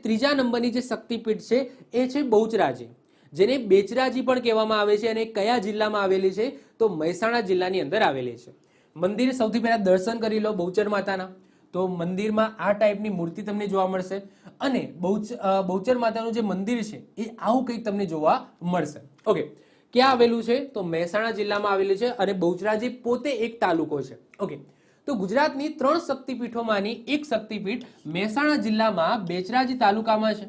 ત્રીજા નંબરની જે શક્તિપીઠ છે એ છે બહુચરાજી, જેને બેચરાજી પણ કહેવામાં આવે છે, અને કયા જિલ્લામાં આવેલી છે તો મહેસાણા જિલ્લાની અંદર આવેલી છે. મંદિર સૌથી પહેલા દર્શન કરી લો બહુચર માતાના. તો મંદિરમાં આ ટાઈપની મૂર્તિ તમને જોવા મળશે, અને બહુચર માતાનું જે મંદિર છે એ આવું કંઈક તમને જોવા મળશે. ઓકે, ક્યાં આવેલું છે તો મહેસાણા જિલ્લામાં આવેલું છે, અને બહુચરાજી પોતે એક તાલુકો છે. ઓકે, તો ગુજરાતની 3 શક્તિપીઠોમાંની એક શક્તિપીઠ મહેસાણા જિલ્લામાં બેચરાજી તાલુકામાં છે,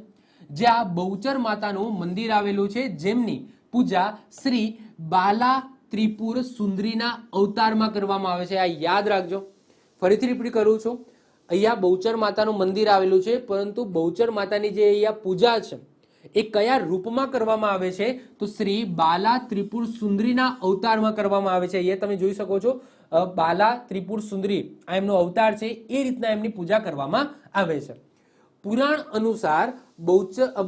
જ્યાં બહુચર માતાનું મંદિર આવેલું છે, જેમની પૂજા શ્રી બાલા ત્રિપુર સુંદરીના અવતારમાં કરવામાં આવે છે. આ યાદ રાખજો. ફરીથી રિપીટ કરું છું, અહીંયા બહુચર માતાનું મંદિર આવેલું છે, પરંતુ બહુચર માતાની જે અહીંયા પૂજા છે એ કયા રૂપમાં કરવામાં આવે છે તો શ્રી બાલા ત્રિપુર સુંદરીના અવતારમાં કરવામાં આવે છે. અહીંયા તમે જોઈ શકો છો બાલા ત્રિપુર સુંદરી આ એમનો અવતાર છે, એ રીતના એમની પૂજા કરવામાં આવે છે. પુરાણ અનુસાર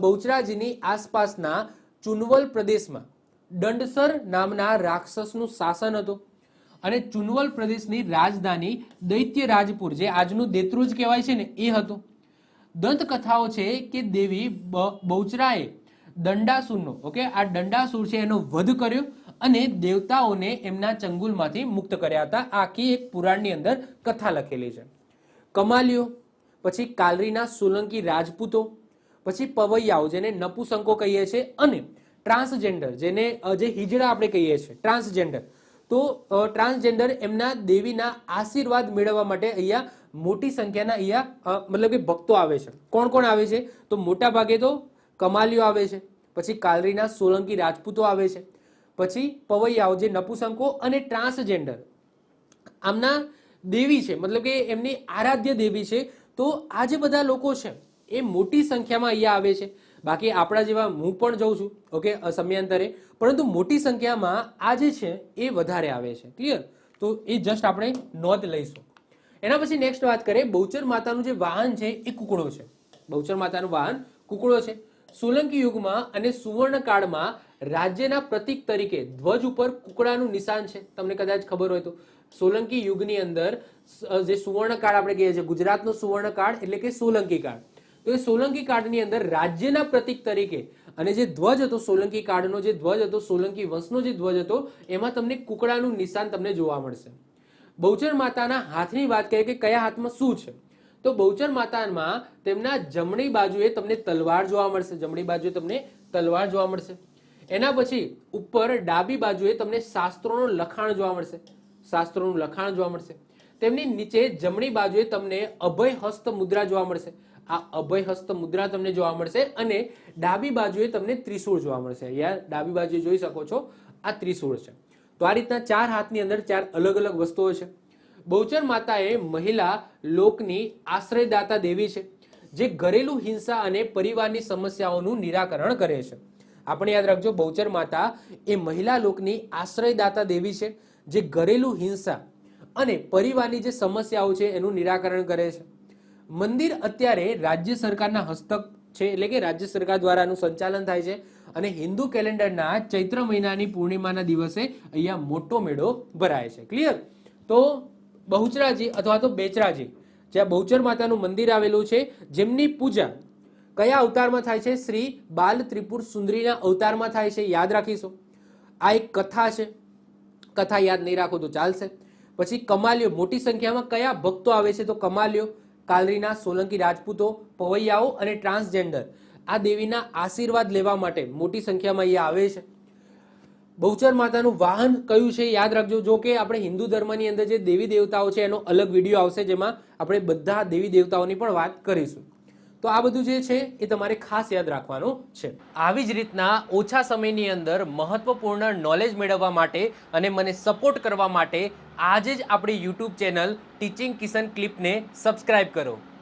બહુચરાજીની આસપાસના ચુનવલ પ્રદેશમાં દંડસર નામના રાક્ષસનું શાસન હતું, અને ચુનવલ પ્રદેશની રાજધાની દૈત્યરાજપુર, જે આજનું દેત્રુજ કહેવાય છે ને, એ હતું. દંતકથાઓ છે કે દેવી બહુચરાએ દંડાસુરનો આ દંડાસુર છે એનો વધ કર્યો, અને દેવતાઓને એમના ચંગુલમાંથી મુક્ત કર્યા હતા. આખી એક પુરાણની અંદર કથા લખેલી છે. કમાલીઓ, પછી કાલરીના સોલંકી રાજપૂતો, પછી પવૈયાઓ જેને નપુસંકો કહીએ છીએ, અને ટ્રાન્સજેન્ડર જેને જે હિજડા આપણે કહીએ છીએ ટ્રાન્સજેન્ડર. તો ટ્રાન્સજેન્ડર એમના દેવીના આશીર્વાદ મેળવવા માટે અહીંયા મોટી સંખ્યાના અહીંયા મતલબ કે ભક્તો આવે છે. કોણ કોણ આવે છે તો મોટા ભાગે તો કમાલીઓ આવે છે, પછી કાલરીના સોલંકી રાજપૂતો આવે છે, પછી પવૈયાઓ જે નપુસંકો, અને ટ્રાન્સજેન્ડર આમના દેવી છે, મતલબ કે એમની આરાધ્ય દેવી છે. તો આ જે બધા લોકો છે એ મોટી સંખ્યામાં અહીંયા આવે છે. બાકી આપણા જેવા હું પણ જાઉં છું, ઓકે, સમયાંતરે, પરંતુ મોટી સંખ્યામાં આ જે છે એ વધારે આવે છે. ક્લિયર? તો એ જસ્ટ આપણે નોંધ લઈશું. એના પછી નેક્સ્ટ વાત કરીએ, બહુચર માતાનું જે વાહન છે એ કુકડો છે. બહુચર માતાનું વાહન કુકડો છે. સોલંકી યુગમાં અને સુવર્ણ કાળમાં રાજ્યના પ્રતીક તરીકે ધ્વજ ઉપર કુકડાનું નિશાન છે. તમને કદાચ ખબર હોય તો સોલંકી યુગની અંદર જે સુવર્ણ કાળ આપણે કહીએ છીએ, ગુજરાતનો સુવર્ણ કાળ એટલે કે સોલંકી કાળ. તો એ સોલંકી કાળની અંદર રાજ્યના પ્રતીક તરીકે, અને જે ધ્વજ હતો સોલંકી કાળનો, જે ધ્વજ હતો સોલંકી વંશનો જે ધ્વજ હતો, એમાં તમને કુકડાનું નિશાન તમને જોવા મળશે. બહુચર માતાના હાથની વાત કરીએ કે કયા હાથમાં શું છે, તો બહુચર માતામાં તેમના જમણી બાજુએ તમને તલવાર જોવા મળશે. જમણી બાજુએ તમને તલવાર જોવા મળશે. એના પછી ઉપર ડાબી બાજુએ તમને શાસ્ત્રોનું લખાણ જોવા મળશે. શાસ્ત્રોનું લખાણ જોવા મળશે. તેમની નીચે જમણી બાજુએ તમને અભય હસ્ત મુદ્રા જોવા મળશે. આ અભય હસ્ત મુદ્રા તમને જોવા મળશે, અને ડાબી બાજુએ તમને ત્રિશૂળ જોવા મળશે. અહીંયા ડાબી બાજુએ જોઈ શકો છો આ ત્રિશૂળ છે. તો આ રીતના 4 હાથની અંદર 4 અલગ અલગ વસ્તુઓ છે. બહુચર માતા એ મહિલા લોકની આશ્રયદાતા દેવી છે, જે ઘરેલું હિંસા અને પરિવારની સમસ્યાઓનું નિરાકરણ કરે છે. આપણે યાદ રાખજો, બહુચર માતા એ મહિલા લોકની આશ્રયદાતા દેવી છે, જે ઘરેલું હિંસા અને પરિવારની જે સમસ્યાઓ છે એનું નિરાકરણ કરે છે. મંદિર અત્યારે રાજ્ય સરકારના હસ્તક છે, એટલે કે રાજ્ય સરકાર દ્વારા આનું સંચાલન થાય છે, અને હિન્દુ કેલેન્ડરના ચૈત્ર મહિનાની પૂર્ણિમાના દિવસે અહીંયા મોટો મેળો ભરાય છે. ક્લિયર? તો બહુચરાજી અથવા તો બેચરાજી, જ્યાં બહુચર માતાનું મંદિર આવેલું છે, જેમની પૂજા કયા અવતારમાં થાય છે? શ્રી બાલ ત્રિપુર સુંદરીના અવતારમાં થાય છે. યાદ રાખીશું. આ એક કથા છે. કથા યાદ નહીં રાખો તો ચાલશે. પછી કમાલીઓ, મોટી સંખ્યામાં કયા ભક્તો આવે છે? તો કમાલીઓ, કાલરીના સોલંકી રાજપૂતો, પવૈયાઓ અને ટ્રાન્સજેન્ડર આ દેવીના આશીર્વાદ લેવા માટે મોટી સંખ્યામાં અહીંયા આવે છે. બહુચર માતાનું વાહન કયું છે યાદ રાખજો. જો કે આપણે હિન્દુ ધર્મની અંદર જે દેવી દેવતાઓ છે એનો અલગ વિડીયો આવશે, જેમાં આપણે બધા દેવી દેવતાઓની પણ વાત કરીશું. તો આ બધું જે છે એ તમારે ખાસ યાદ રાખવાનું છે. આવી જ રીતના ઓછા સમયની અંદર મહત્વપૂર્ણ નોલેજ મેળવવા માટે અને મને સપોર્ટ કરવા માટે આજે જ આપણી યુટ્યુબ ચેનલ ટીચિંગ કિશન ક્લિપને સબસ્ક્રાઇબ કરો.